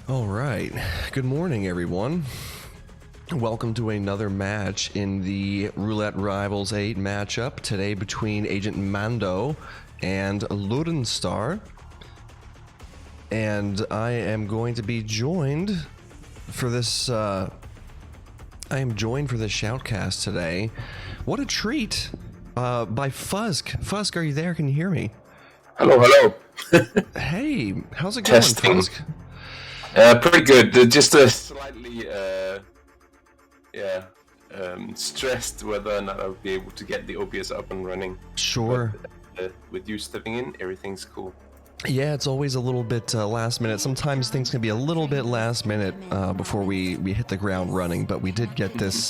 All right. Good morning, everyone. Welcome to another match in the Roulette Rivals 8 matchup today between Agent Mando and Luddanstar. And I am going to be joined for this. I am joined for this shoutcast today. What a treat! By Fuzk. Fuzk, are you there? Can you hear me? Hello, hello. Hey, how's it going, Testing. Fuzk? Pretty good. Just slightly, stressed whether or not I'll be able to get the OBS up and running. Sure. But, with you stepping in, everything's cool. Yeah, it's always a little bit last minute. Sometimes things can be a little bit last minute before we hit the ground running, but we did get this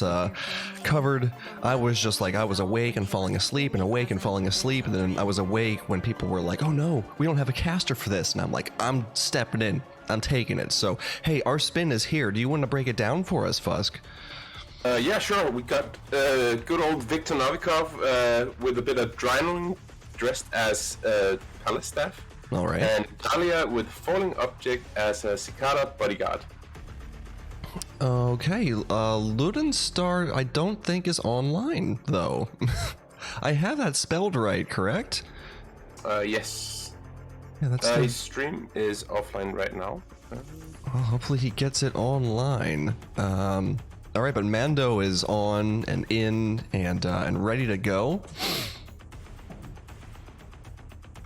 covered. I was awake and falling asleep and awake and falling asleep, and then I was awake when people were like, oh no, we don't have a caster for this. And I'm like, I'm stepping in. I'm taking it. So, hey, our spin is here. Do you want to break it down for us, Fuzk? Yeah, sure. We got good old Viktor Novikov with a bit of adrenaline, dressed as Palastaff. All right. And Talia with Falling Object as a Cicada bodyguard. Okay, Luddanstar I don't think is online, though. I have that spelled right, correct? Yes. Yeah, that's his stream is offline right now. Well, hopefully he gets it online. All right, but Mando is on and in and ready to go.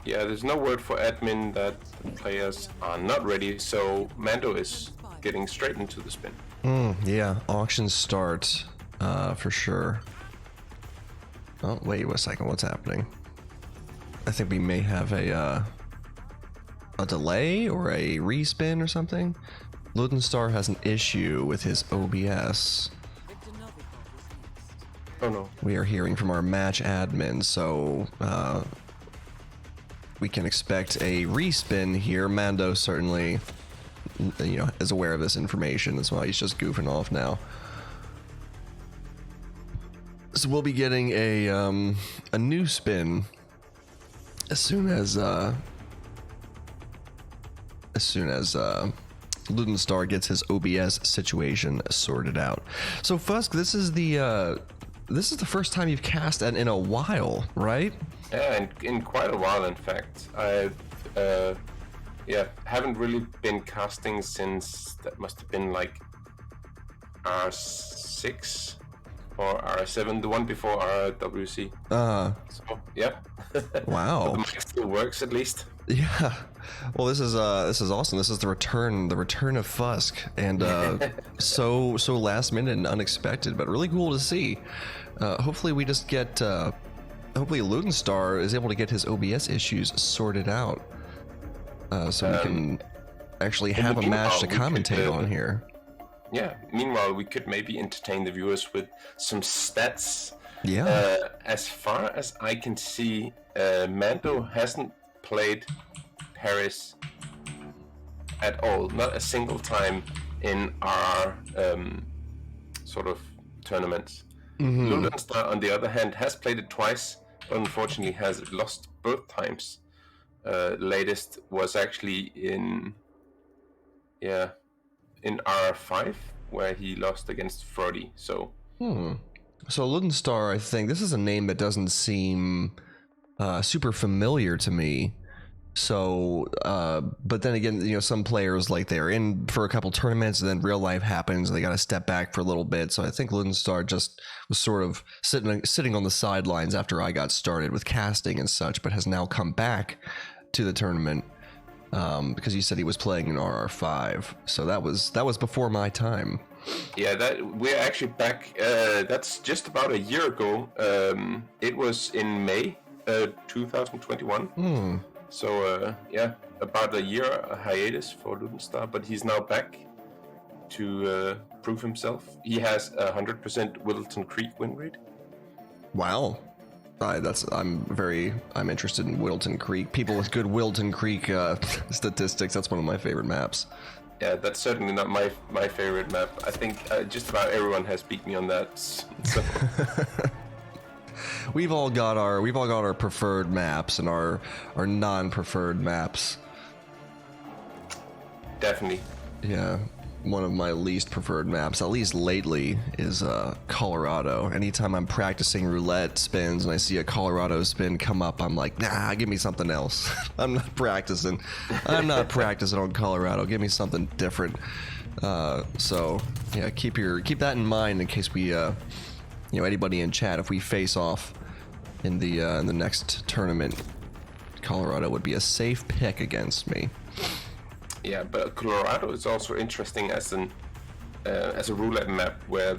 Yeah, there's no word for admin that the players are not ready, so Mando is getting straight into the spin. Yeah, auctions start for sure. Oh, wait a second, what's happening? I think we may have a delay or a respin or something. Luddanstar has an issue with his OBS. Oh no. We are hearing from our match admin, so we can expect a respin here. Mando certainly, is aware of this information. That's why he's just goofing off now. So we'll be getting a new spin as soon as Luddanstar gets his OBS situation sorted out. So Fuzk, this is the first time you've cast in a while, right? Yeah, in quite a while, in fact. I've haven't really been casting since, that must have been like R6 or R7, the one before RWC. So yeah. Wow. But the mic still works at least. Yeah. Well, this is awesome. This is the return of Fuzk, and so last minute and unexpected, but really cool to see. Hopefully we just get hopefully Luddanstar is able to get his OBS issues sorted out, so we can actually have a match to commentate on here. Yeah. Meanwhile, we could maybe entertain the viewers with some stats. Yeah. As far as I can see, Mando hasn't played Paris at all, not a single time in our sort of tournaments. Luddanstar, on the other hand, has played it twice, but unfortunately has lost both times. Latest was actually in R5, where he lost against Frody. So So Luddanstar, I think this is a name that doesn't seem super familiar to me. So, but then again, some players, like, they're in for a couple tournaments and then real life happens and they got to step back for a little bit. So I think Luddanstar just was sort of sitting on the sidelines after I got started with casting and such, but has now come back to the tournament because you said he was playing in RR5. So that was before my time. Yeah, that we're actually back. That's just about a year ago. It was in May 2021. So about a year hiatus for Luddanstar, but he's now back to prove himself. He has 100% Whittleton Creek win rate. Wow. I'm interested in Whittleton Creek. People with good Whittleton Creek statistics. That's one of my favorite maps. Yeah, that's certainly not my favorite map. I think just about everyone has beat me on that. So. We've all got our preferred maps and our non-preferred maps. Definitely. Yeah, one of my least preferred maps, at least lately, is Colorado. Anytime I'm practicing roulette spins and I see a Colorado spin come up, I'm like, nah, give me something else. I'm not practicing. I'm not practicing on Colorado. Give me something different. So yeah, keep that in mind in case we, anybody in chat, if we face off in the next tournament, Colorado would be a safe pick against me. Yeah, but Colorado is also interesting as a roulette map, where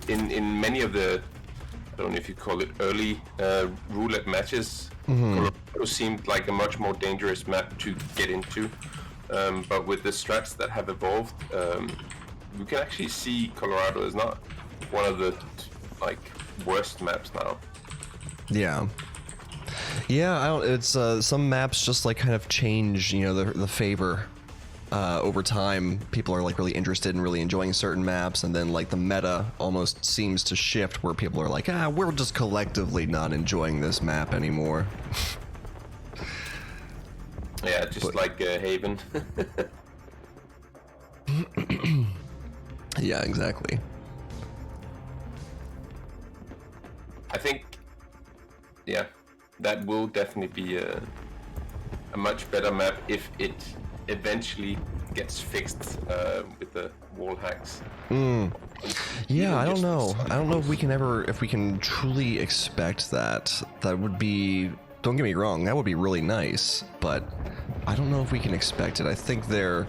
in many of the, I don't know if you call it early roulette matches, Colorado seemed like a much more dangerous map to get into. But with the strats that have evolved, you can actually see Colorado is not one of the worst maps now. Yeah. Yeah, it's some maps just like kind of change, the favor over time. People are like really interested in really enjoying certain maps, and then like the meta almost seems to shift where people are like, we're just collectively not enjoying this map anymore. Yeah, just like Haven. Yeah, exactly. I think, yeah, that will definitely be a much better map if it eventually gets fixed with the wall hacks. Yeah, I don't know. I don't know if we can truly expect that. That would be, don't get me wrong, that would be really nice, but I don't know if we can expect it. I think the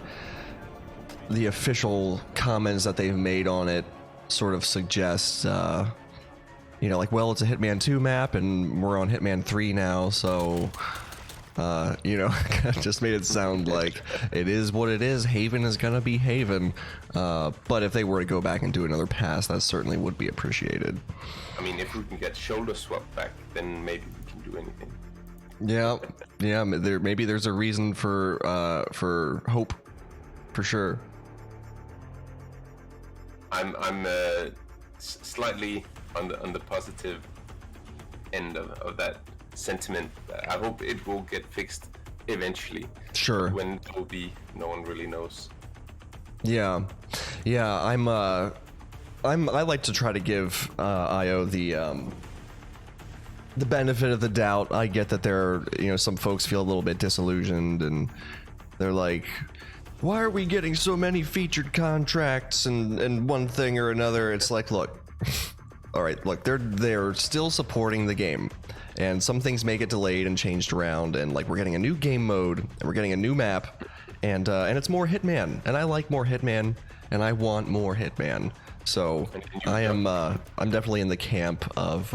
official comments that they've made on it sort of suggest, like, well, it's a Hitman 2 map and we're on Hitman 3 now, so, just made it sound like it is what it is. Haven is gonna be Haven. But if they were to go back and do another pass, that certainly would be appreciated. I mean, if we can get shoulder swap back, then maybe we can do anything. Yeah, maybe there's a reason for hope, for sure. I'm slightly on the positive end of that sentiment. I hope it will get fixed eventually. Sure. When it will be, no one really knows. Yeah, I like to try to give IO the benefit of the doubt. I get that there are, some folks feel a little bit disillusioned and they're like, why are we getting so many featured contracts and one thing or another? It's like, look, all right, look, they're still supporting the game, and some things may get delayed and changed around, and like we're getting a new game mode and we're getting a new map, and it's more Hitman, and I like more Hitman, and I want more Hitman. So I'm definitely in the camp of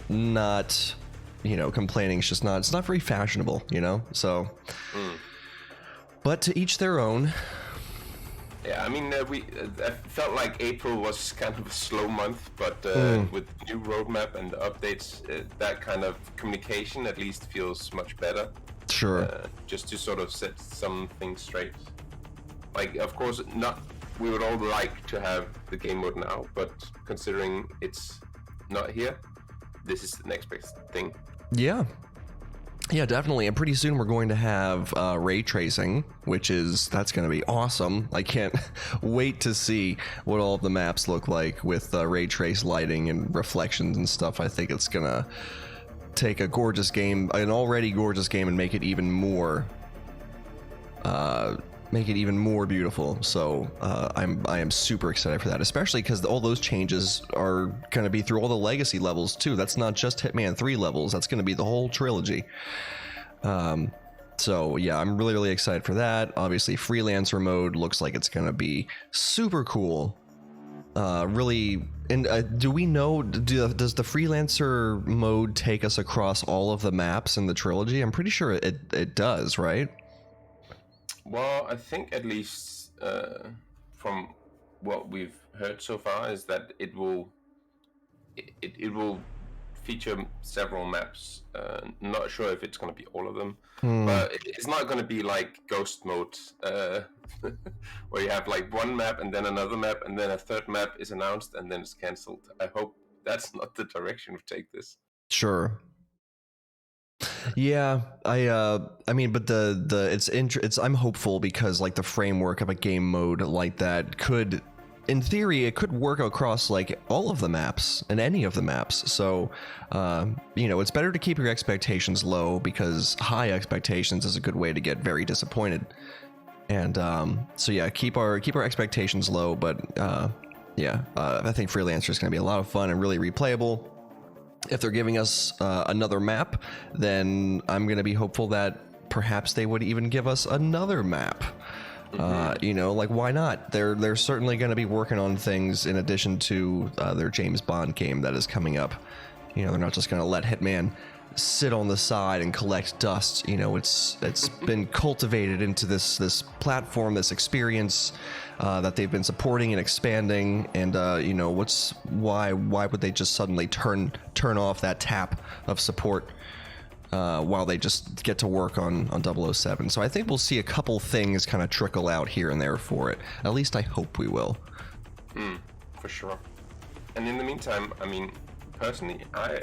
not complaining. It's not very fashionable, so but to each their own. Yeah, I mean, I felt like April was kind of a slow month, but with the new roadmap and the updates, that kind of communication at least feels much better. Sure. Just to sort of set some things straight. Like, of course, we would all like to have the game mode now, but considering it's not here, this is the next best thing. Yeah, definitely. And pretty soon we're going to have ray tracing, that's going to be awesome. I can't wait to see what all of the maps look like with ray trace lighting and reflections and stuff. I think it's going to take a gorgeous game, an already gorgeous game, and make it even more beautiful. So I am super excited for that, especially because all those changes are going to be through all the legacy levels too. That's not just Hitman 3 levels. That's going to be the whole trilogy. So yeah, I'm really, really excited for that. Obviously, freelancer mode looks like it's going to be super cool. Really, and do we know, does the freelancer mode take us across all of the maps in the trilogy? I'm pretty sure it does, right? Well, I think at least from what we've heard so far is that it will feature several maps. Not sure if it's going to be all of them, but it's not going to be like Ghost Mode, where you have like one map and then another map and then a third map is announced and then it's cancelled. I hope that's not the direction we take this. Sure. Yeah, I mean, but it's I'm hopeful because like the framework of a game mode like that could, in theory, it could work across like all of the maps and any of the maps. So, you know, it's better to keep your expectations low because high expectations is a good way to get very disappointed. And so yeah, keep our expectations low. But yeah, I think Freelancer is going to be a lot of fun and really replayable. If they're giving us another map, then I'm going to be hopeful that perhaps they would even give us another map. You know, like why not? They're certainly going to be working on things in addition to their James Bond game that is coming up. You know, they're not just going to let Hitman sit on the side and collect dust. You know, it's been cultivated into this platform, this experience that they've been supporting and expanding. And you know, why would they just suddenly turn off that tap of support while they just get to work on 007? So I think we'll see a couple things kind of trickle out here and there for it. At least I hope we will. For sure. And in the meantime, I mean, personally, I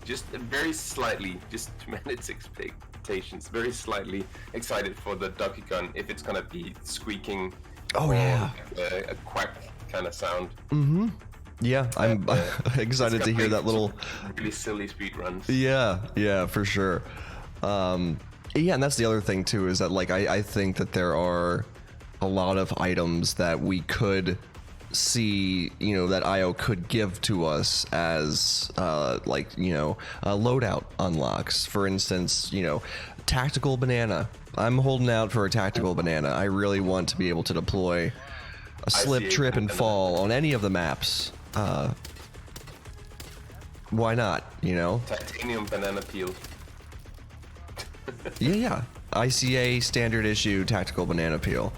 just very slightly, just to manage expectations, very slightly excited for the ducky gun, if it's gonna be squeaking. Oh yeah, a quack kind of sound. Yeah, I'm excited to hear that little really silly speed runs. Yeah, for sure. Yeah, and that's the other thing too, is that like I think that there are a lot of items that we could see, you know, that IO could give to us as like, you know, loadout unlocks. For instance, you know, tactical banana. I'm holding out for a tactical banana. I really want to be able to deploy a slip, trip, and fall on any of the maps. Why not, you know? Titanium banana peel. Yeah. ICA standard issue tactical banana peel.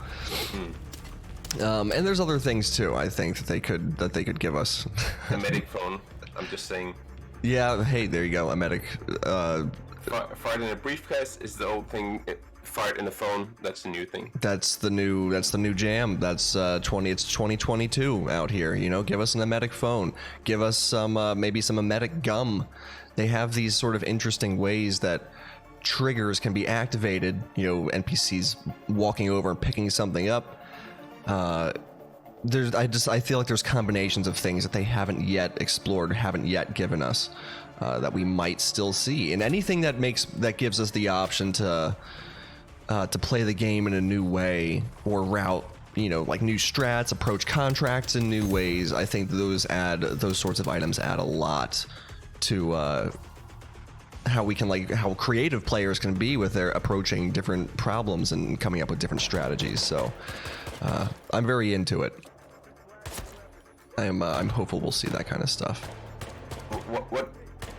And there's other things too, I think that they could give us. A medic phone. I'm just saying. Yeah, hey, there you go, a medic. Fart in a briefcase is the old thing. Fart in the phone, that's the new thing. That's the new jam. That's it's 2022 out here, you know. Give us an emetic phone. Give us some maybe some emetic gum. They have these sort of interesting ways that triggers can be activated, you know, NPCs walking over and picking something up. I feel like there's combinations of things that they haven't yet explored, haven't yet given us, that we might still see. And anything that gives us the option to play the game in a new way or route, you know, like new strats, approach contracts in new ways. I think those sorts of items add a lot to how creative players can be with their approaching different problems and coming up with different strategies. So I'm very into it. I'm hopeful we'll see that kind of stuff.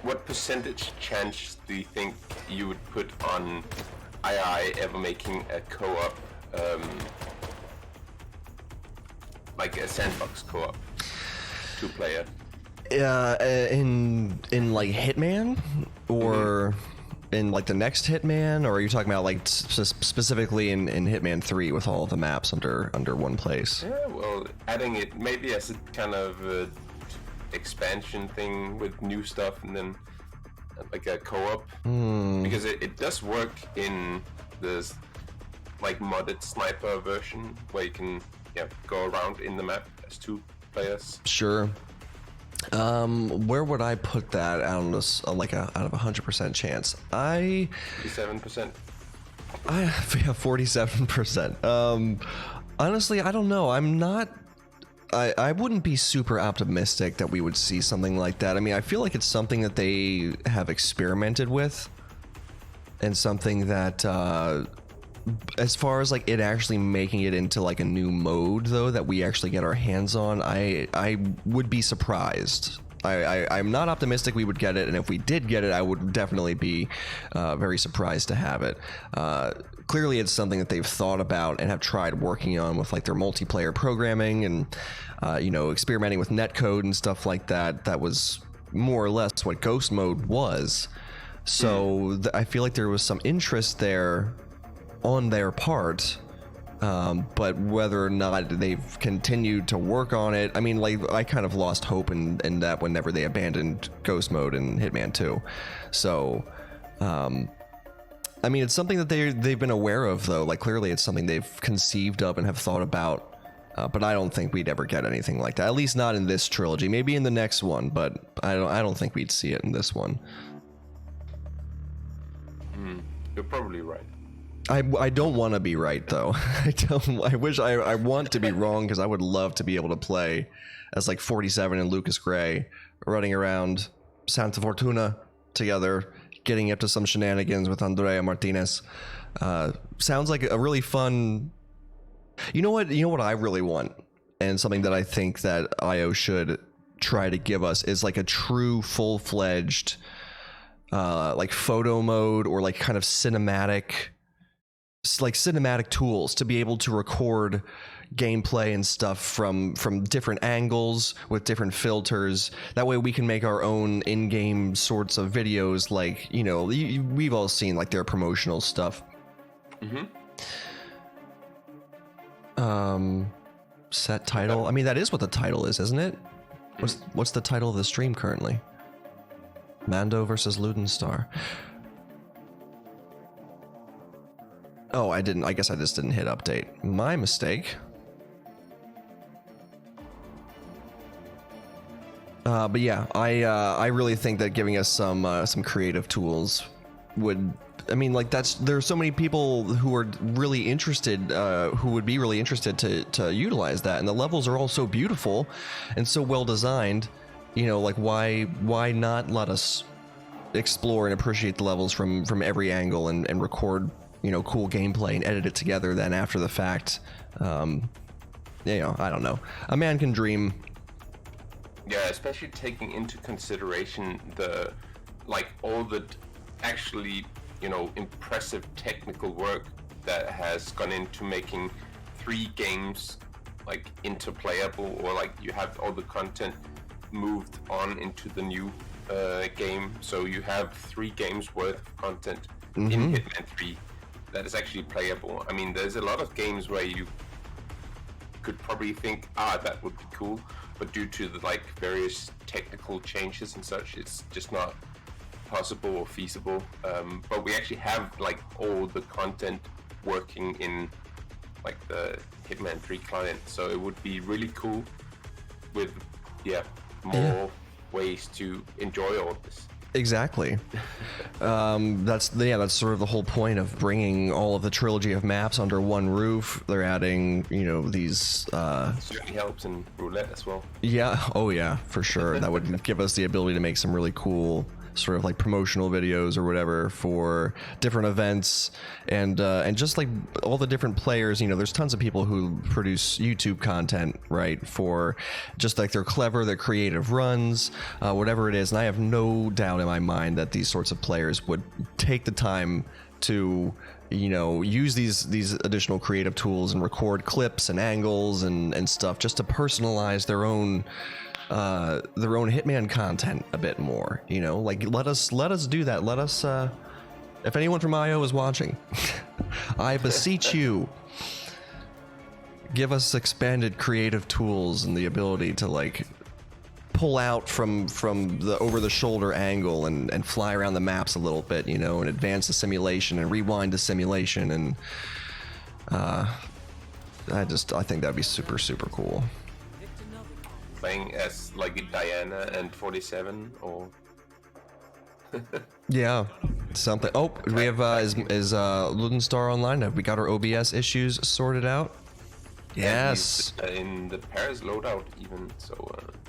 What percentage chance do you think you would put on II ever making a co-op, like a sandbox co-op, 2-player? In like Hitman, or in like the next Hitman, or are you talking about like specifically in Hitman 3 with all of the maps under one place? Yeah, well, adding it maybe as a kind of expansion thing with new stuff, and then like a co-op, because it does work in this like modded sniper version where you can go around in the map as 2 players. Sure. Where would I put that out of 100% chance? 47%. 47%. Honestly, I don't know. I wouldn't be super optimistic that we would see something like that. I mean, I feel like it's something that they have experimented with, and something that, as far as like it actually making it into like a new mode, though, that we actually get our hands on, I would be surprised. I'm not optimistic we would get it, and if we did get it, I would definitely be very surprised to have it. Clearly, it's something that they've thought about and have tried working on with like their multiplayer programming and you know, experimenting with netcode and stuff like that. That was more or less what Ghost Mode was. So I feel like there was some interest there on their part. But whether or not they've continued to work on it, I mean, like, I kind of lost hope in that whenever they abandoned Ghost Mode in Hitman 2. So I mean, it's something that they've been aware of, though. Like, clearly it's something they've conceived of and have thought about. But I don't think we'd ever get anything like that. At least not in this trilogy. Maybe in the next one, but I don't think we'd see it in this one. You're probably right. I don't want to be right, though. I want to be wrong, because I would love to be able to play as like 47 and Lucas Gray running around Santa Fortuna together, getting up to some shenanigans with Andrea Martinez. Sounds like a really fun. You know what I really want, and something that I think that IO should try to give us is like a true full-fledged like photo mode, or like kind of cinematic tools to be able to record gameplay and stuff from different angles with different filters. That way we can make our own in-game sorts of videos, like, you know, we've all seen like their promotional stuff. Set title. I mean, that is what the title is, isn't it? What's the title of the stream currently? Mando versus Luddanstar. Oh, I guess I just didn't hit update. My mistake. But yeah, I really think that giving us some creative tools would. I mean, like, there's so many people who are really interested, who would be really interested to utilize that, and the levels are all so beautiful and so well designed. You know, like, why not let us explore and appreciate the levels from every angle and record, you know, cool gameplay and edit it together then after the fact. You know, I don't know. A man can dream. Yeah, especially taking into consideration all the actually, you know, impressive technical work that has gone into making 3 games like interplayable, or like you have all the content moved on into the new game. So you have 3 games worth of content in Hitman 3 that is actually playable. I mean, there's a lot of games where you could probably think, that would be cool, but due to the like various technical changes and such, it's just not possible or feasible. But we actually have like all the content working in like the Hitman 3 client, so it would be really cool with more ways to enjoy all of this. Exactly. That's sort of the whole point of bringing all of the trilogy of maps under one roof. They're adding, you know, these certainly helps in Roulette as well. Yeah, oh yeah, for sure. That would give us the ability to make some really cool sort of like promotional videos or whatever for different events, and just like all the different players. You know, there's tons of people who produce YouTube content, right, for just like they're clever, they're creative runs, whatever it is, and I have no doubt in my mind that these sorts of players would take the time to, you know, use these additional creative tools and record clips and angles and stuff just to personalize their own Hitman content a bit more. You know, like, let us do that. Let us, if anyone from IO is watching, I beseech you, give us expanded creative tools and the ability to like pull out from the over the shoulder angle and fly around the maps a little bit, you know, and advance the simulation and rewind the simulation, and I think that'd be super, super cool. Playing as like Diana and 47, or yeah, something. Oh, we have is Luddanstar online? Have we got our OBS issues sorted out? Yes. In the Paris loadout even, so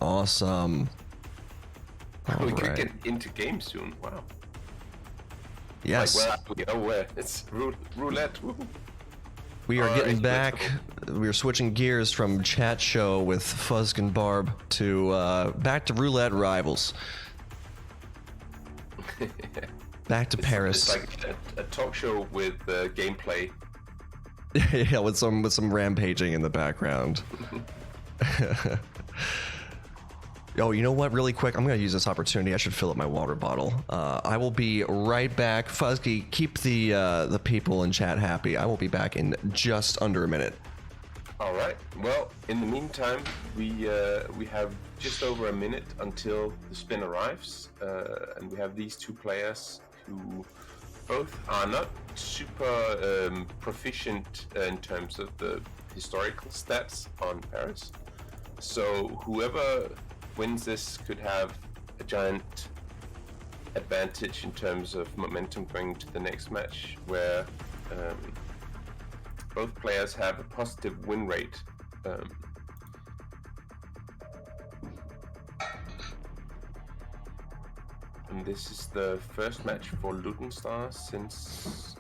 awesome. We could get into game soon. Wow. Yes. Like, where it's roulette. Woo. We are getting back. We are switching gears from chat show with Fuzk and Barb to back to Roulette Rivals. Back to Paris. It's like a talk show with gameplay. Yeah, with some rampaging in the background. Oh, you know what? Really quick, I'm going to use this opportunity. I should fill up my water bottle. I will be right back. Fuzky, keep the people in chat happy. I will be back in just under a minute. All right. Well, in the meantime, we have just over a minute until the spin arrives, and we have these 2 players who both are not super proficient in terms of the historical stats on Paris. So whoever wins this could have a giant advantage in terms of momentum going to the next match, where both players have a positive win rate. And this is the first match for Luddanstar since,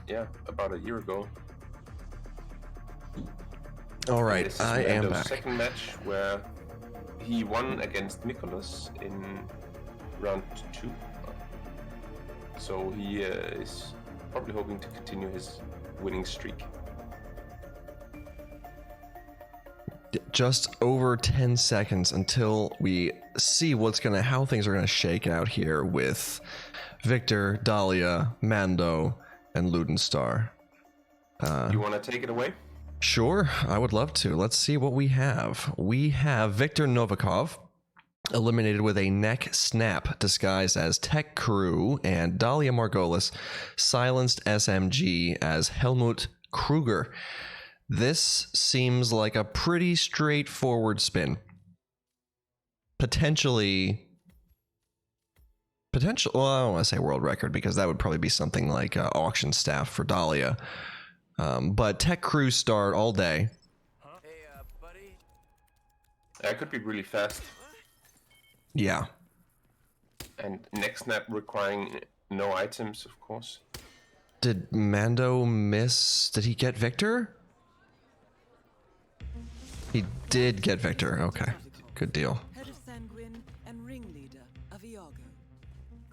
about a year ago. All right, I am back. Second match where he won against Mikolas in round 2. So he is probably hoping to continue his winning streak. Just over 10 seconds until we see how things are gonna shake out here with Victor, Dahlia, Mando, and Luddanstar. You want to take it away? Sure, I would love to. Let's see what we have. We have Victor Novikov eliminated with a neck snap disguised as Tech Crew, and Dahlia Margolis silenced SMG as Helmut Kruger. This seems like a pretty straightforward spin. Potentially, well, I don't want to say world record because that would probably be something like auction staff for Dahlia. But Tech Crew start all day. Hey, buddy. That could be really fast. Yeah. And neck snap requiring no items, of course. Did Mando miss? Did he get Victor? He did get Victor. Okay, good deal. Head of Sanguine and ringleader of Iago.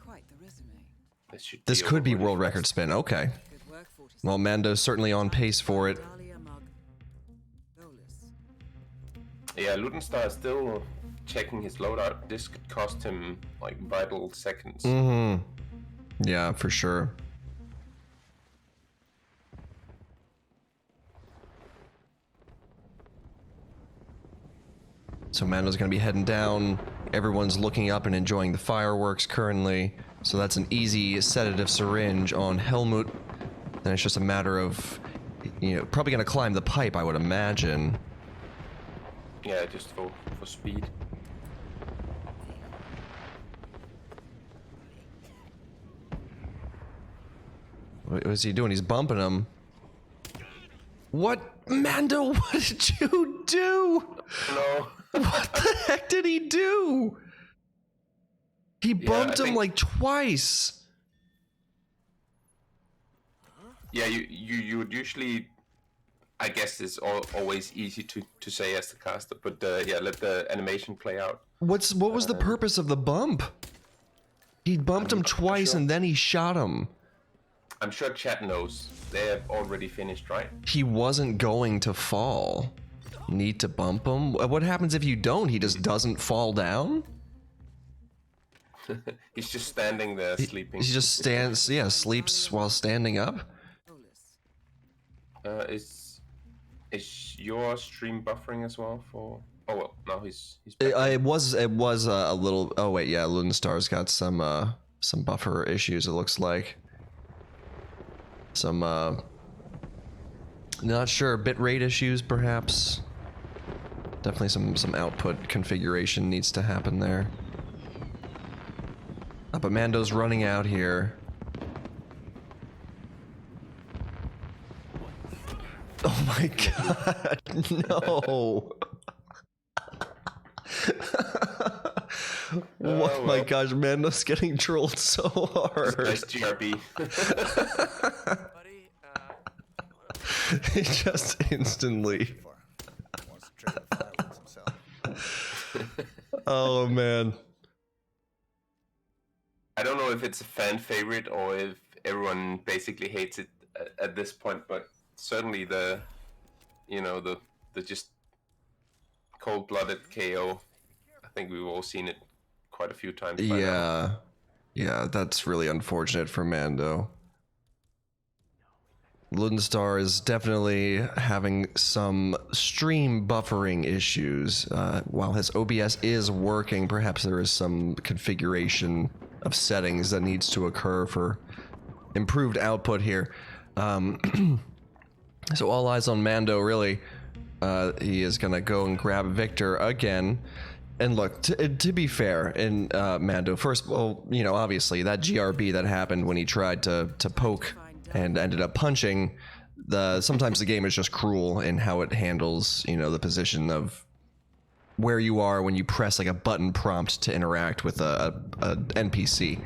Quite the resume. This could be world record spin. Okay. Good work, 40. Well, Mando's certainly on pace for it. Dahlia Margolis. Yeah, Luddanstar is still checking his loadout. This could cost him like vital seconds. Mm-hmm. Yeah, for sure. So Mando's going to be heading down. Everyone's looking up and enjoying the fireworks currently. So that's an easy sedative syringe on Helmut. Then it's just a matter of, probably going to climb the pipe, I would imagine. Yeah, just for speed. What is he doing? He's bumping him. What? Mando, what did you do? No. What the heck did he do? He bumped him like twice. Yeah, you would usually, I guess it's always easy to say as the caster, but yeah, let the animation play out. What was the purpose of the bump? He bumped him twice and then he shot him. I'm sure chat knows. They have already finished, right? He wasn't going to fall. Need to bump him? What happens if you don't? He just doesn't fall down? He's just standing there sleeping. He just stands, sleeps while standing up? Is your stream buffering as well for... Oh well, now he's It was a little... Oh wait, yeah, Luddanstar's got some buffer issues, it looks like. Some, not sure, bitrate issues perhaps. Definitely some output configuration needs to happen there. But Mando's running out here. Oh my god, no. Oh my gosh, Mando's getting trolled so hard. Nice GRB. Buddy, He just instantly. Oh man. I don't know if it's a fan favorite or if everyone basically hates it at this point, but certainly the just cold-blooded KO. I think we've all seen it quite a few times. Yeah. Yeah, that's really unfortunate for Mando. Luddanstar is definitely having some stream buffering issues. While his OBS is working, perhaps there is some configuration of settings that needs to occur for improved output here. So all eyes on Mando, really. He is gonna go and grab Victor again. And look, to be fair, in Mando, first, well, you know, obviously that GRB that happened when he tried to poke and ended up punching. Sometimes the game is just cruel in how it handles, you know, the position of where you are when you press like a button prompt to interact with a NPC.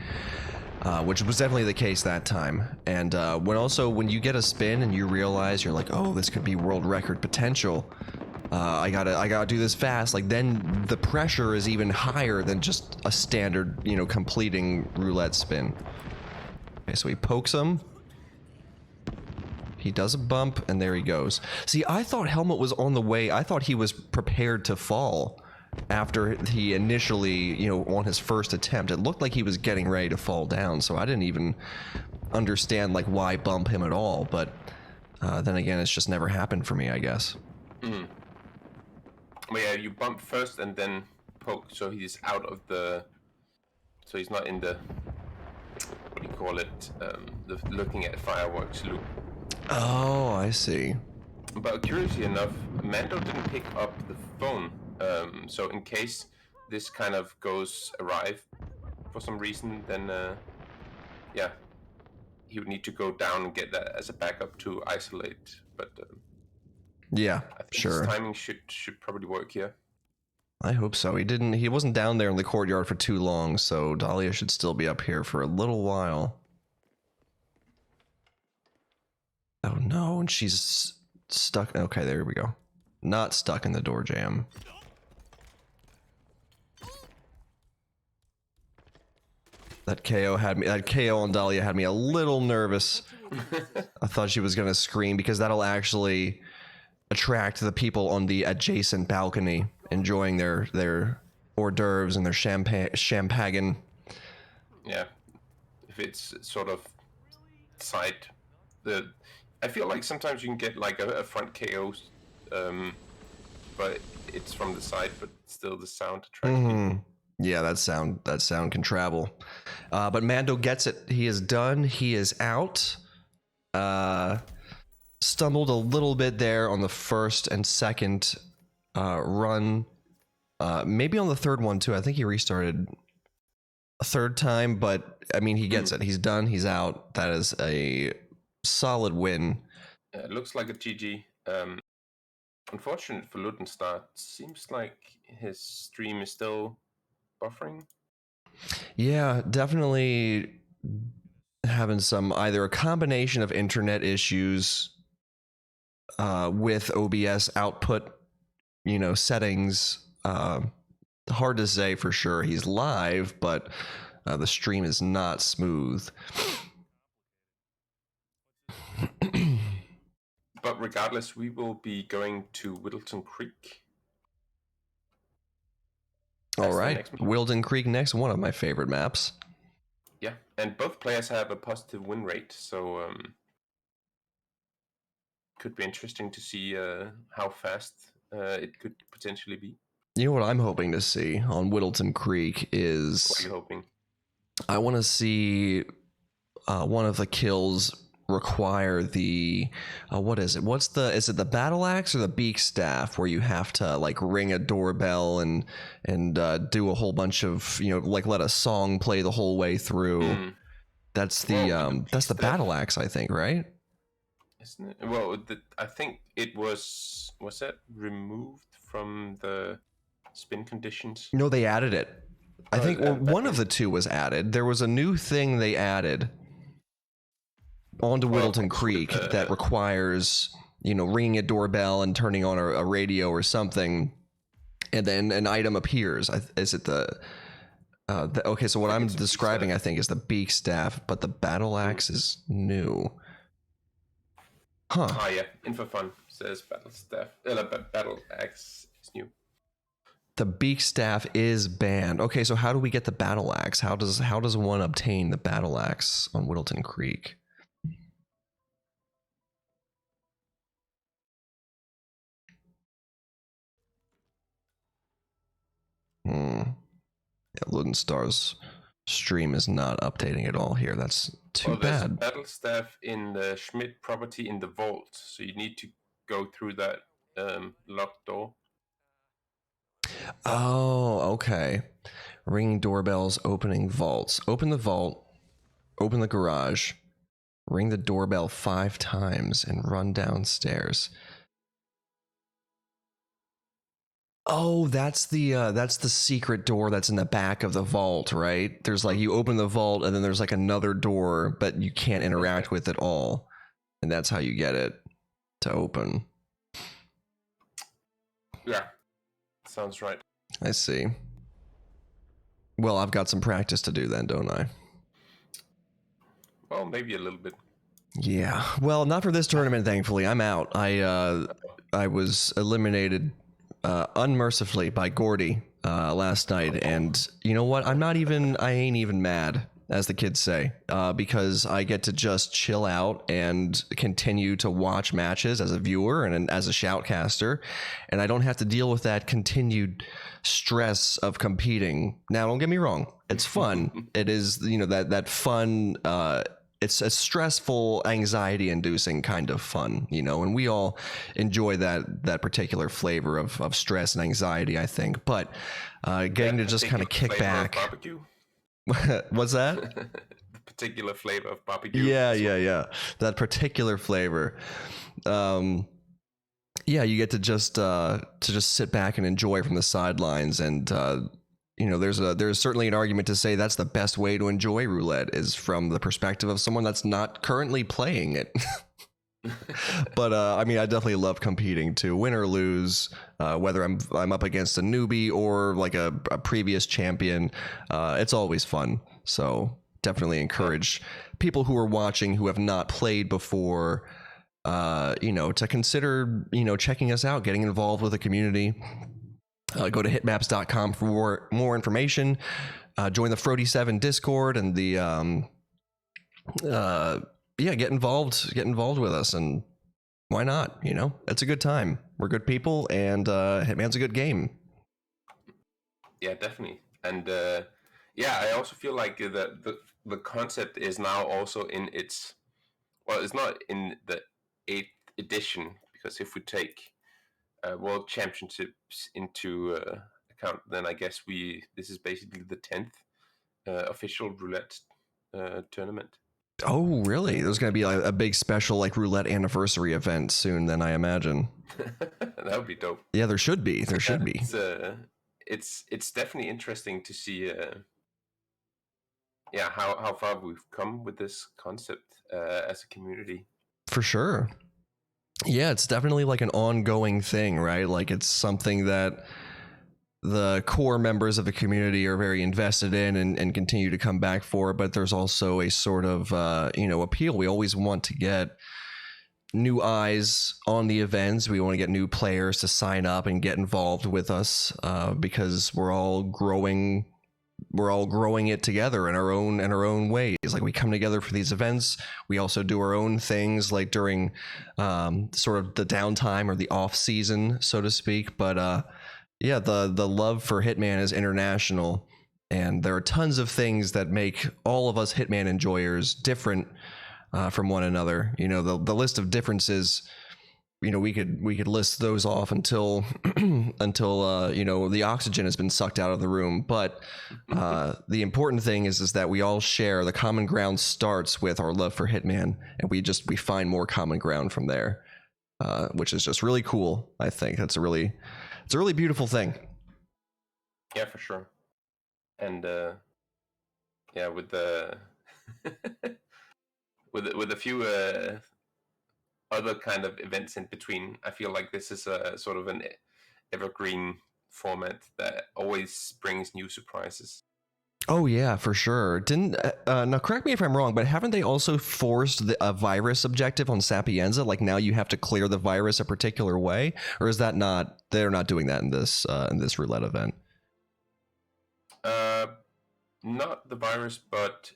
Which was definitely the case that time. And when you get a spin and you realize you're like, oh, this could be world record potential. I gotta do this fast. Like, then the pressure is even higher than just a standard, you know, completing roulette spin. Okay, so he pokes him. He does a bump, and there he goes. See, I thought Helmet was on the way. I thought he was prepared to fall after he initially, you know, on his first attempt. It looked like he was getting ready to fall down, so I didn't even understand, like, why bump him at all. But then again, it's just never happened for me, I guess. Mm. Well, yeah, you bump first and then poke, so he's out of the... So he's not in the... What do you call it? The looking at fireworks loop. Oh, I see. But curiously enough, Mando didn't pick up the phone. So in case this kind of goes awry for some reason, then yeah, he would need to go down and get that as a backup to isolate. But yeah, I think sure. his timing should probably work here. I hope so. He wasn't down there in the courtyard for too long, so Dahlia should still be up here for a little while. Oh no, and she's stuck. Okay, there we go. Not stuck in the door jam. That KO on Dahlia had me a little nervous. I thought she was gonna scream, because that'll actually attract the people on the adjacent balcony enjoying their hors d'oeuvres and their champagne. Yeah, if it's sort of side I feel like sometimes you can get like a front KO, but it's from the side, but still the sound attracts people. Yeah, that sound can travel. But Mando gets it. He is done. He is out. Stumbled a little bit there on the first and second run. Maybe on the third one too. I think he restarted a third time, but I mean, he gets it. He's done. He's out. That is a solid win. It looks like a GG. Unfortunate for Luddanstar. Seems like his stream is still buffering. Yeah, definitely having some, either a combination of internet issues with OBS output, you know, settings. Hard to say for sure. He's live, but the stream is not smooth. But regardless, we will be going to Whittleton Creek. All right, Wilden Creek next, one of my favorite maps. Yeah, and both players have a positive win rate, so could be interesting to see how fast it could potentially be. You know what I'm hoping to see on Whittleton Creek is... What are you hoping? I want to see one of the kills require the what is it? Is it the battle axe or the beak staff, where you have to like ring a doorbell and do a whole bunch of, you know, like let a song play the whole way through. That's the battle axe, I think, right? Isn't it? Well, I think it was that removed from the spin conditions? No, they added it. I think one of the two was added. There was a new thing they added onto Whittleton Creek that requires, you know, ringing a doorbell and turning on a radio or something, and then an item appears. Is it okay, so what I'm describing, I think, is the beak staff, but the battle axe is new. Huh. Ah, yeah. Info fun says battle axe is new. The beak staff is banned. Okay, so how do we get the battle axe? How does one obtain the battle axe on Whittleton Creek? Yeah, Luddanstar's Stream is not updating at all here. That's too There's a bad. battle staff in the Schmidt property in the vault, so you need to go through that locked door. Oh, okay. Ringing doorbells, opening vaults. Open the vault, open the garage, ring the doorbell 5 times, and run downstairs. Oh, that's the secret door that's in the back of the vault, right? There's like, you open the vault and then there's like another door, but you can't interact with it all. And that's how you get it to open. Yeah, sounds right. I see. Well, I've got some practice to do then, don't I? Well, maybe a little bit. Yeah. Well, not for this tournament, thankfully. I'm out. I was eliminated unmercifully by Gordy last night, and you know what? I ain't even mad, as the kids say, because I get to just chill out and continue to watch matches as a viewer and as a shoutcaster, and I don't have to deal with that continued stress of competing. Now, don't get me wrong, it's fun. It is, that fun. It's a stressful, anxiety-inducing kind of fun, and we all enjoy that particular flavor of stress and anxiety, I think. But getting to just kind of kick back. Barbecue. What's that? The particular flavor of barbecue. Yeah. That particular flavor. Yeah, you get to just sit back and enjoy from the sidelines, and there's certainly an argument to say that's the best way to enjoy roulette, is from the perspective of someone that's not currently playing it. But I definitely love competing too, win or lose, whether I'm up against a newbie or like a previous champion. It's always fun. So definitely encourage people who are watching who have not played before, to consider, checking us out, getting involved with the community. Go to hitmaps.com for more information. Join the Frody7 Discord and the get involved with us, and why not? It's a good time. We're good people, and Hitman's a good game. Yeah, definitely. And I also feel like the concept is now also in its, well, it's not in the 8th edition, because if we take World Championships into account, then I guess this is basically the 10th official roulette tournament. Oh, really? There's going to be a big special like roulette anniversary event soon, then, I imagine. That would be dope. Yeah, there should be. It's definitely interesting to see how far we've come with this concept as a community. For sure. Yeah, it's definitely like an ongoing thing, right? Like, it's something that the core members of the community are very invested in and continue to come back for, but there's also a sort of appeal. We always want to get new eyes on the events. We want to get new players to sign up and get involved with us, because we're all growing it together in our own ways. Like, we come together for these events. We also do our own things, like during sort of the downtime or the off season, so to speak. But the love for Hitman is international, and there are tons of things that make all of us Hitman enjoyers different from one another. The list of differences, we could list those off until the oxygen has been sucked out of the room. But the important thing is that we all share the common ground. Starts with our love for Hitman, and we find more common ground from there, which is just really cool. I think it's a really beautiful thing. Yeah, for sure. And with the with a few other kind of events in between, I feel like this is a sort of an evergreen format that always brings new surprises. Oh yeah, for sure. Didn't now, correct me if I'm wrong, but haven't they also forced a virus objective on Sapienza? Like, now you have to clear the virus a particular way, or is that not? They're not doing that in this roulette event. Not the virus, but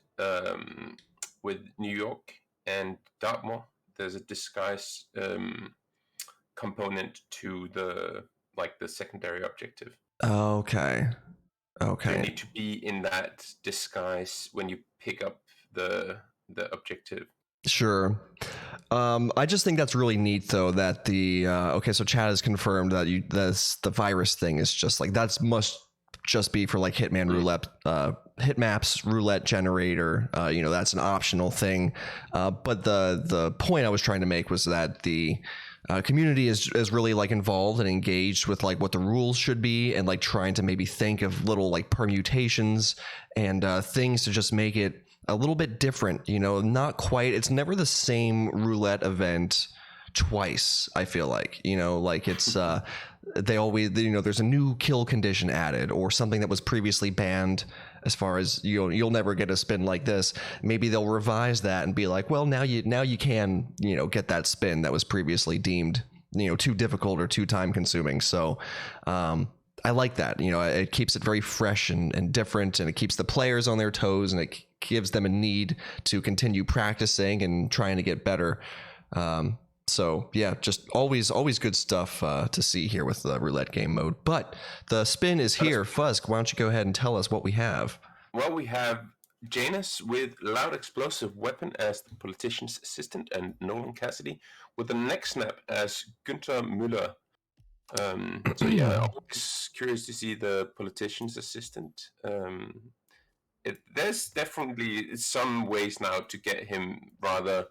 with New York and Dartmoor, there's a disguise component to the secondary objective. Okay. You Okay. need to be in that disguise when you pick up the objective. Sure. I just think that's really neat, though, that the okay, so Chad has confirmed that the virus thing is just like that's must just be for like Hitman Roulette, Hitmaps Roulette Generator. You know, that's an optional thing. But the point I was trying to make was that the community is really like involved and engaged with like what the rules should be, and like trying to maybe think of little like permutations and things to just make it a little bit different, you know, not quite. It's never the same roulette event twice, I feel like, you know, like it's they always, you know, there's a new kill condition added or something that was previously banned. As far as you'll never get a spin like this. Maybe they'll revise that and be like, well, now you can, you know, get that spin that was previously deemed, you know, too difficult or too time consuming. So I like that. You know, it keeps it very fresh and different, and it keeps the players on their toes, and it gives them a need to continue practicing and trying to get better. So yeah, just always good stuff to see here with the roulette game mode. But the spin is here. Fuzk, why don't you go ahead and tell us what we have? Well, we have Janus with loud explosive weapon as the politician's assistant, and Nolan Cassidy with the neck snap as Günther Müller. So yeah, always curious to see the politician's assistant. There's definitely some ways now to get him rather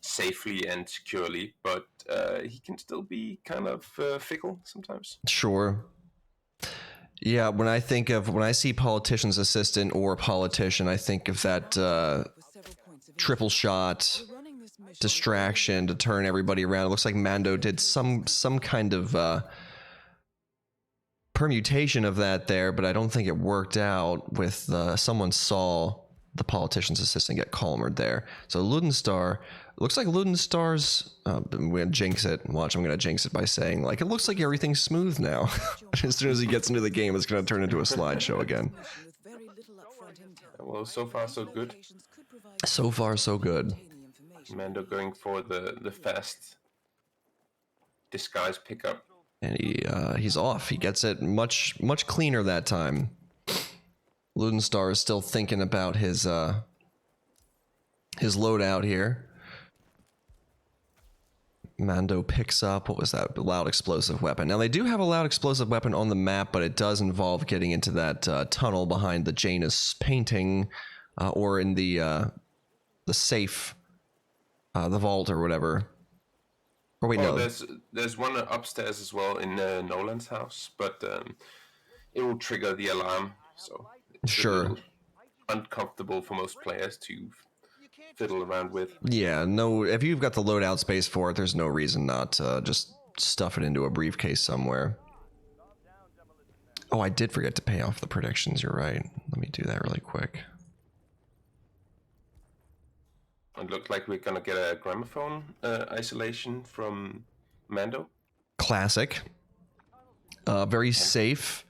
safely and securely, but he can still be kind of fickle sometimes. Sure. Yeah, when I see politician's assistant or politician, I think of that triple shot distraction to turn everybody around. It looks like Mando did some kind of permutation of that there, but I don't think it worked out with someone saw the politician's assistant get calmered there. So Luddanstar, looks like Luddanstar's I'm gonna jinx it. Watch, I'm gonna jinx it by saying like it looks like everything's smooth now. As soon as he gets into the game, it's gonna turn into a slideshow again. Well, so far so good. So far so good. Mando going for the fast disguise pickup. And he's off. He gets it much cleaner that time. Luddanstar is still thinking about his loadout here. Mando picks up, what was that? Loud explosive weapon. Now they do have a loud explosive weapon on the map, but it does involve getting into that tunnel behind the Janus painting, or in the safe, the vault or whatever. Or wait, no. There's one upstairs as well in Nolan's house, but it will trigger the alarm, so it's sure uncomfortable for most players to fiddle around with. Yeah, no. If you've got the loadout space for it, there's no reason not to just stuff it into a briefcase somewhere. Oh, I did forget to pay off the predictions. You're right. Let me do that really quick. It looked like we're gonna get a gramophone isolation from Mando. Classic. Very safe,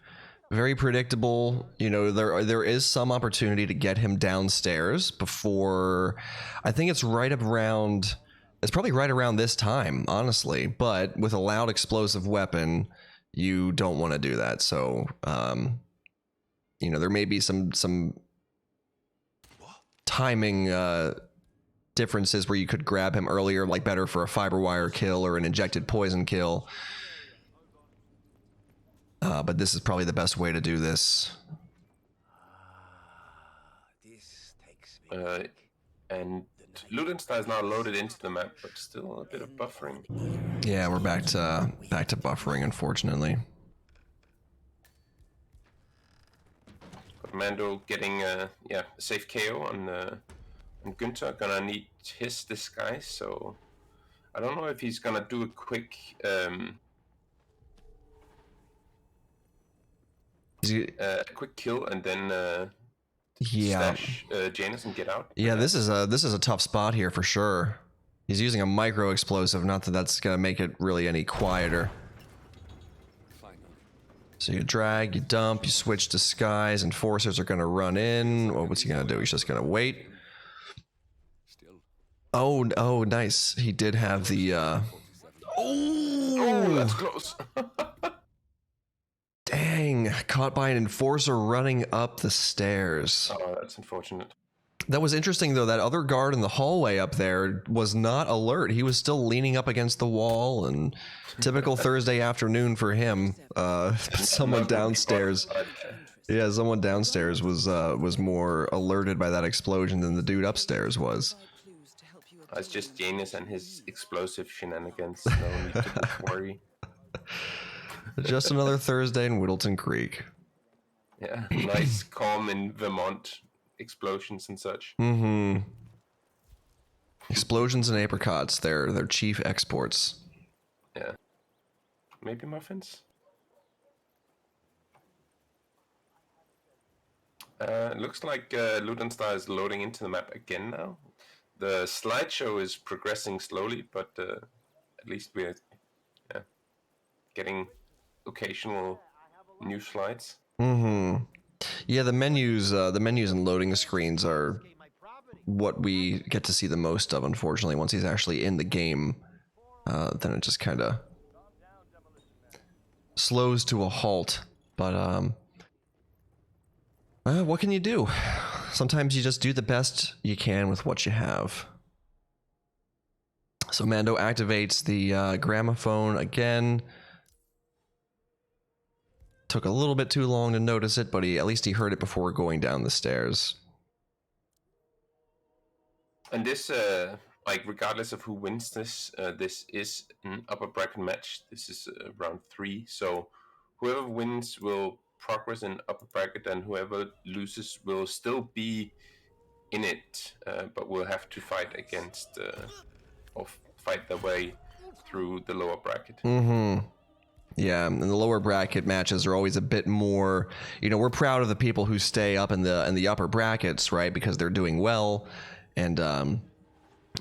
very predictable. You know, there is some opportunity to get him downstairs before. I think it's right around. It's probably right around this time, honestly. But with a loud explosive weapon, you don't want to do that. So, you know, there may be some timing differences where you could grab him earlier, like better for a fiber wire kill or an injected poison kill. But this is probably the best way to do this. And Luddanstar is now loaded into the map, but still a bit of buffering. Yeah, we're back to buffering, unfortunately. But Mando getting a safe KO on Günther. Gonna need his disguise, so I don't know if he's gonna do a quick kill and then stash Janus and get out. Yeah, this is a tough spot here for sure. He's using a micro explosive, not that that's gonna make it really any quieter. So you drag, you dump, you switch disguise, enforcers are gonna run in. Well, what's he gonna do? He's just gonna wait. Oh, nice. He did have the Oh, that's close. Dang. caught by an enforcer running up the stairs. Oh, that's unfortunate. That was interesting, though. That other guard in the hallway up there was not alert. He was still leaning up against the wall, and typical Thursday afternoon for him. Someone downstairs, yeah, someone downstairs was more alerted by that explosion than the dude upstairs was. It's just Janus and his explosive shenanigans. No need to worry. Just another Thursday in Whittleton Creek. Yeah, nice, calm in Vermont. Explosions and such. Mm-hmm. Explosions and apricots, they're chief exports. Yeah. Maybe muffins? Looks like Luddanstar is loading into the map again now. The slideshow is progressing slowly, but at least we're getting occasional new slides. Mm-hmm. Yeah, the menus and loading screens are what we get to see the most of, unfortunately. Once he's actually in the game, then it just kind of slows to a halt. But what can you do? Sometimes you just do the best you can with what you have. So Mando activates the gramophone again. Took a little bit too long to notice it, but at least he heard it before going down the stairs. And this, like, regardless of who wins this, this is an upper bracket match. This is round 3, so whoever wins will progress in upper bracket, and whoever loses will still be in it, but will have to fight against, or fight their way through the lower bracket. Mm-hmm. Yeah, and the lower bracket matches are always a bit more, you know, we're proud of the people who stay up in the upper brackets, right? Because they're doing well, and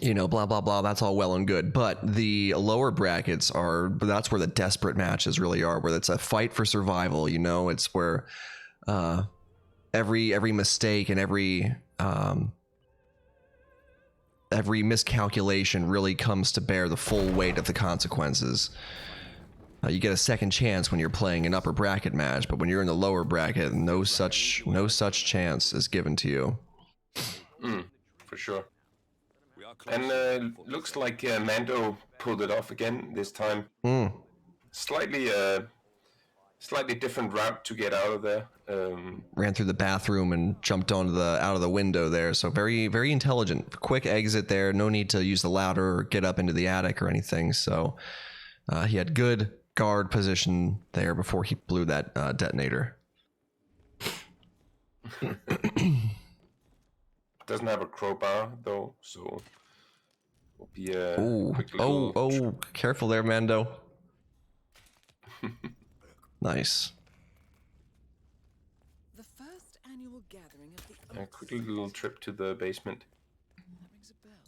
you know, blah blah blah, that's all well and good. But the lower brackets that's where the desperate matches really are, where it's a fight for survival, you know, it's where every mistake and every miscalculation really comes to bear the full weight of the consequences. You get a second chance when you're playing an upper bracket match, but when you're in the lower bracket, no such chance is given to you. For sure. And looks like Mando pulled it off again this time. Slightly different route to get out of there. Ran through the bathroom and jumped out of the window there. So very, very intelligent. Quick exit there. No need to use the ladder or get up into the attic or anything. So he had good guard position there before he blew that detonator. Doesn't have a crowbar though, so will be a quick little... careful there, Mando. Nice. The first annual gathering of the A quick little trip to the basement.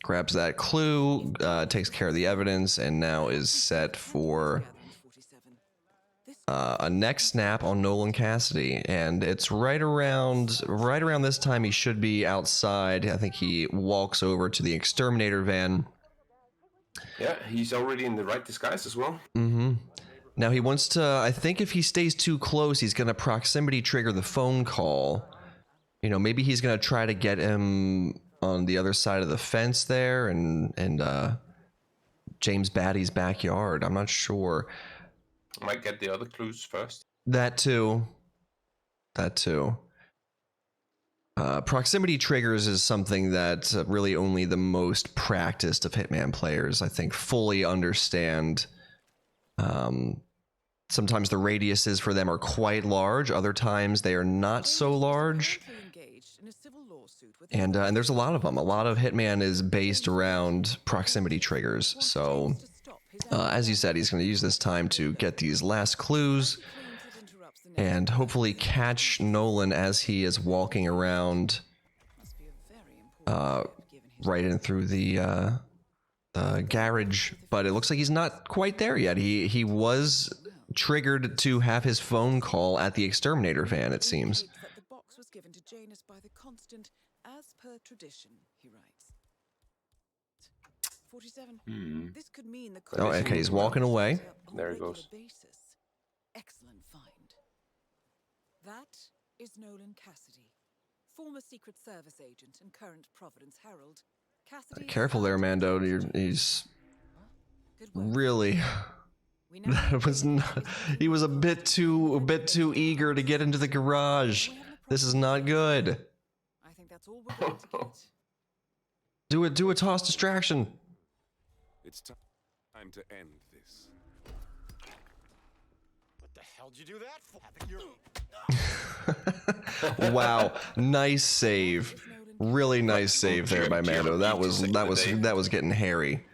Grabs that clue, takes care of the evidence, and now is set for a neck snap on Nolan Cassidy. And it's right around this time he should be outside. I think he walks over to the exterminator van. Yeah, he's already in the right disguise as well. Mm-hmm. Now he wants to, I think if he stays too close, he's going to proximity trigger the phone call. You know, maybe he's going to try to get him on the other side of the fence there and James Batty's backyard. I'm not sure. Might get the other clues first. That too. Proximity triggers is something that really only the most practiced of Hitman players, I think, fully understand. Sometimes the radiuses for them are quite large. Other times they are not so large. And there's a lot of them. A lot of Hitman is based around proximity triggers. So, as you said, he's going to use this time to get these last clues and hopefully catch Nolan as he is walking around right in through the garage. But it looks like he's not quite there yet. He was triggered to have his phone call at the exterminator van, it seems. The box was given to Janus by the constant, as per tradition, he writes. 47. This could mean the Oh, okay, he's walking away. There he goes. Excellent find. That is Nolan Cassidy, former Secret Service agent and current Providence Herald. Cassidy is Careful there, found Mando. intelligent. He's Good work. really. We now That was not. He was a bit too eager to get into the garage. This is not good. I think that's all we're going to get. Do a toss distraction. It's time to end this. What the hell did you do that for? Wow, nice save. Really nice save there by Mando. That was getting hairy.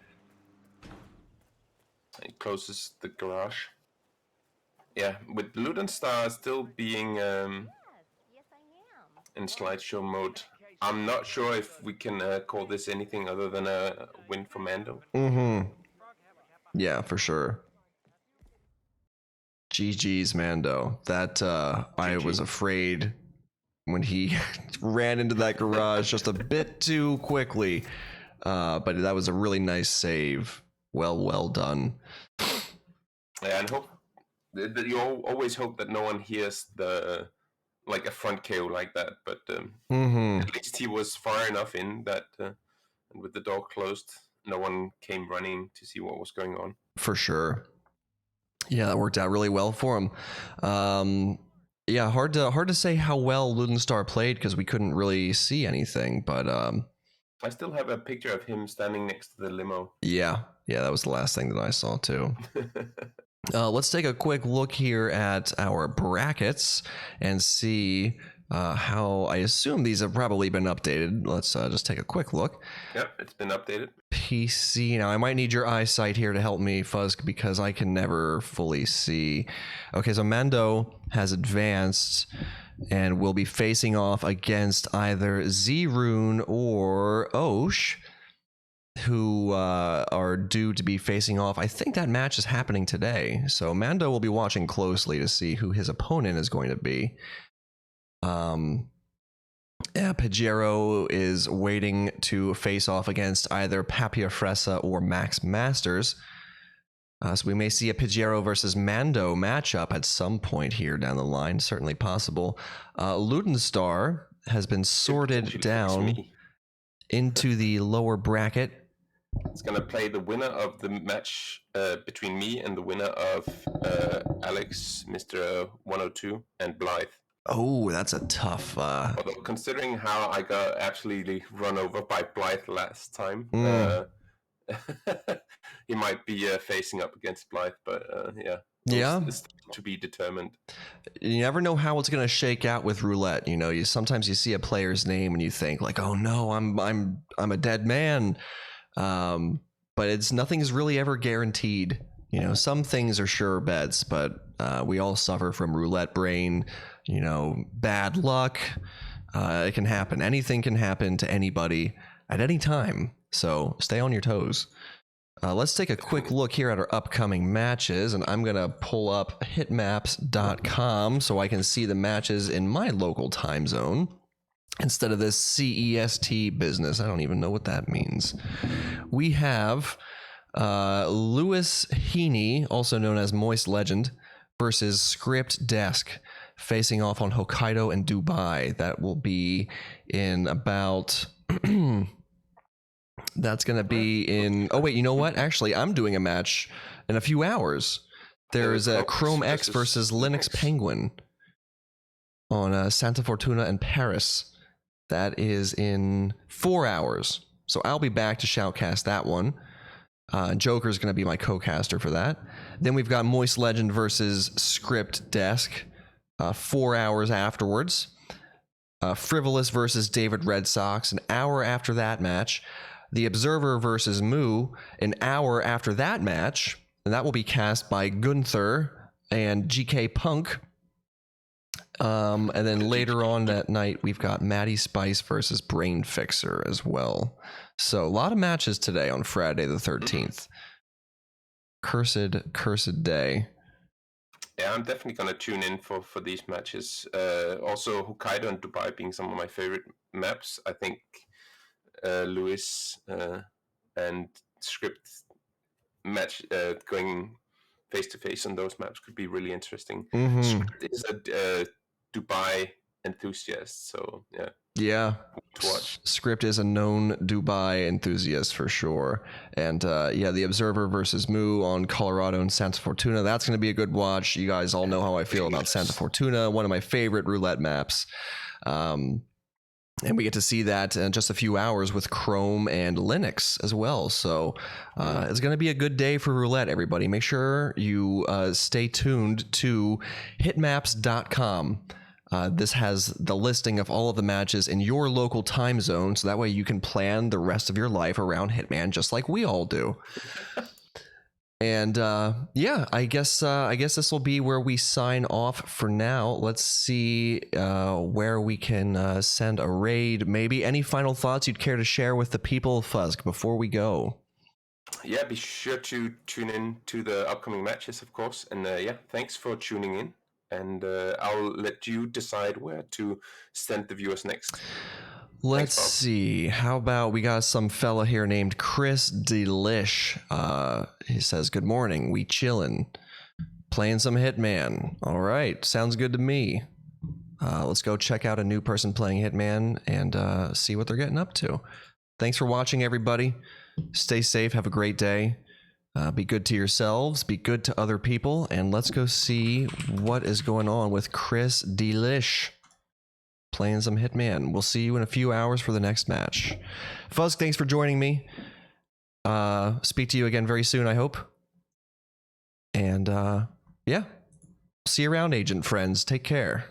He closes the garage. Yeah, with Luddanstar still being in slideshow mode, I'm not sure if we can call this anything other than a win for Mando. Mm-hmm. Yeah, for sure. GG's Mando. That I was afraid when he ran into that garage just a bit too quickly. But that was a really nice save. Well done. Yeah, and hope that you always hope that no one hears the like a front KO like that. But at least he was far enough in that, and with the door closed, no one came running to see what was going on. For sure. Yeah, that worked out really well for him. Yeah, hard to say how well Luddanstar played because we couldn't really see anything, but I still have a picture of him standing next to the limo. yeah, that was the last thing that I saw too. Let's take a quick look here at our brackets and see how I assume these have probably been updated. Let's just take a quick look. Yep, it's been updated. PC. Now, I might need your eyesight here to help me, Fuzk, because I can never fully see. Okay, so Mando has advanced and will be facing off against either Z-Rune or Osh, who are due to be facing off. I think that match is happening today, so Mando will be watching closely to see who his opponent is going to be. Pajero is waiting to face off against either Papia Fressa or Max Masters. So we may see a Pajero versus Mando matchup at some point here down the line. Certainly possible. Luddanstar has been sorted down into the lower bracket. It's going to play the winner of the match between me and the winner of Alex, Mr. 102, and Blythe. Oh, that's a tough... Although considering how I got absolutely run over by Blythe last time, he might be facing up against Blythe, but it's to be determined. You never know how it's going to shake out with roulette. You know, sometimes you see a player's name and you think like, oh no, I'm a dead man. But nothing is really ever guaranteed. You know, some things are sure bets, but we all suffer from roulette brain. You know, bad luck. It can happen. Anything can happen to anybody at any time. So stay on your toes. Let's take a quick look here at our upcoming matches, and I'm going to pull up hitmaps.com so I can see the matches in my local time zone instead of this CEST business. I don't even know what that means. We have Lewis Heaney, also known as Moist Legend, versus Script Desk, facing off on Hokkaido and Dubai. That will be in about... That's going to be in... Oh, wait, you know what? Actually, I'm doing a match in a few hours. There's a Chrome X versus Linux Penguin on Santa Fortuna and Paris. That is in 4 hours. So I'll be back to shoutcast that one. Joker's going to be my co-caster for that. Then we've got Moist Legend versus Script Desk 4 hours afterwards. Frivolous versus David Red Sox an hour after that match. The Observer versus Moo an hour after that match. And that will be cast by Gunther and GK Punk. And then later on that night, we've got Maddie Spice versus Brain Fixer as well. So a lot of matches today on Friday the 13th. Cursed day. Yeah, I'm definitely going to tune in for these matches. Also, Hokkaido and Dubai being some of my favorite maps. I think Lewis and Script match going face to face on those maps could be really interesting. Mm-hmm. Script is a Dubai enthusiast. So yeah, Yeah. to watch. Script is a known Dubai enthusiast for sure. And yeah, the Observer versus Moo on Colorado and Santa Fortuna. That's going to be a good watch. You guys all know how I feel about Santa Fortuna, one of my favorite roulette maps. And we get to see that in just a few hours with Chrome and Linux as well. So it's going to be a good day for roulette, everybody. Make sure you stay tuned to hitmaps.com. This has the listing of all of the matches in your local time zone, so that way you can plan the rest of your life around Hitman, just like we all do. And yeah, I guess this will be where we sign off for now. Let's see where we can send a raid. Maybe any final thoughts you'd care to share with the people, Fuzk, before we go? Yeah, be sure to tune in to the upcoming matches, of course. And yeah, thanks for tuning in. And I'll let you decide where to send the viewers next. Let's see. How about we got some fella here named Chris Delish. He says, "Good morning. We chillin'. Playing some Hitman. All right. Sounds good to me. Let's go check out a new person playing Hitman and see what they're getting up to. Thanks for watching, everybody. Stay safe. Have a great day. Be good to yourselves. Be good to other people. And let's go see what is going on with Chris Delish playing some Hitman. We'll see you in a few hours for the next match. Fuzk, thanks for joining me. Speak to you again very soon, I hope. And yeah, see you around, agent friends. Take care.